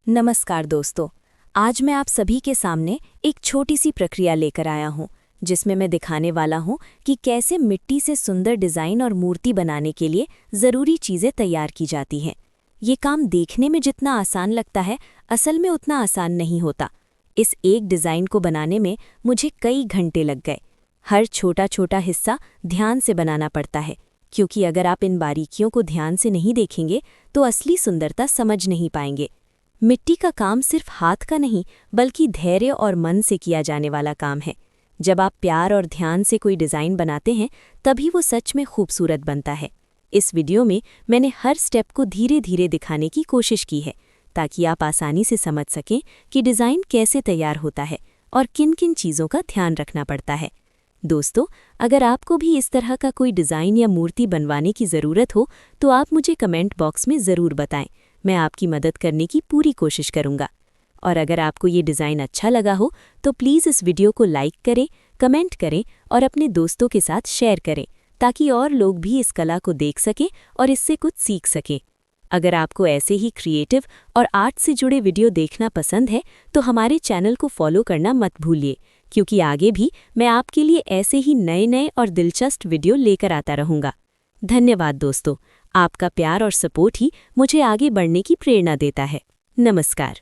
नमस्कार दोस्तों। आज मैं आप सभी के सामने एक छोटी सी प्रक्रिया लेकर आया हूं, जिसमें मैं दिखाने वाला हूं कि कैसे मिट्टी से सुंदर डिज़ाइन और मूर्ति बनाने के लिए ज़रूरी चीज़ें तैयार की जाती हैं। ये काम देखने में जितना आसान लगता है, असल में उतना आसान नहीं होता। इस एक डिज़ाइन को बनाने में मुझे कई घंटे लग गए। हर छोटा छोटा हिस्सा ध्यान से बनाना पड़ता है, क्योंकि अगर आप इन बारीकियों को ध्यान से नहीं देखेंगे तो असली सुंदरता समझ नहीं पाएंगे। मिट्टी का काम सिर्फ हाथ का नहीं, बल्कि धैर्य और मन से किया जाने वाला काम है। जब आप प्यार और ध्यान से कोई डिज़ाइन बनाते हैं, तभी वो सच में खूबसूरत बनता है। इस वीडियो में मैंने हर स्टेप को धीरे धीरे दिखाने की कोशिश की है, ताकि आप आसानी से समझ सकें कि डिज़ाइन कैसे तैयार होता है और किन किन चीज़ों का ध्यान रखना पड़ता है। दोस्तों, अगर आपको भी इस तरह का कोई डिज़ाइन या मूर्ति बनवाने की ज़रूरत हो, तो आप मुझे कमेंट बॉक्स में ज़रूर बताएं। मैं आपकी मदद करने की पूरी कोशिश करूंगा। और अगर आपको ये डिज़ाइन अच्छा लगा हो तो प्लीज़ इस वीडियो को लाइक करें, कमेंट करें और अपने दोस्तों के साथ शेयर करें, ताकि और लोग भी इस कला को देख सकें और इससे कुछ सीख सकें। अगर आपको ऐसे ही क्रिएटिव और आर्ट से जुड़े वीडियो देखना पसंद है, तो हमारे चैनल को फॉलो करना मत भूलिए, क्योंकि आगे भी मैं आपके लिए ऐसे ही नए और दिलचस्प वीडियो लेकर आता रहूँगा। धन्यवाद दोस्तों। आपका प्यार और सपोर्ट ही मुझे आगे बढ़ने की प्रेरणा देता है। नमस्कार।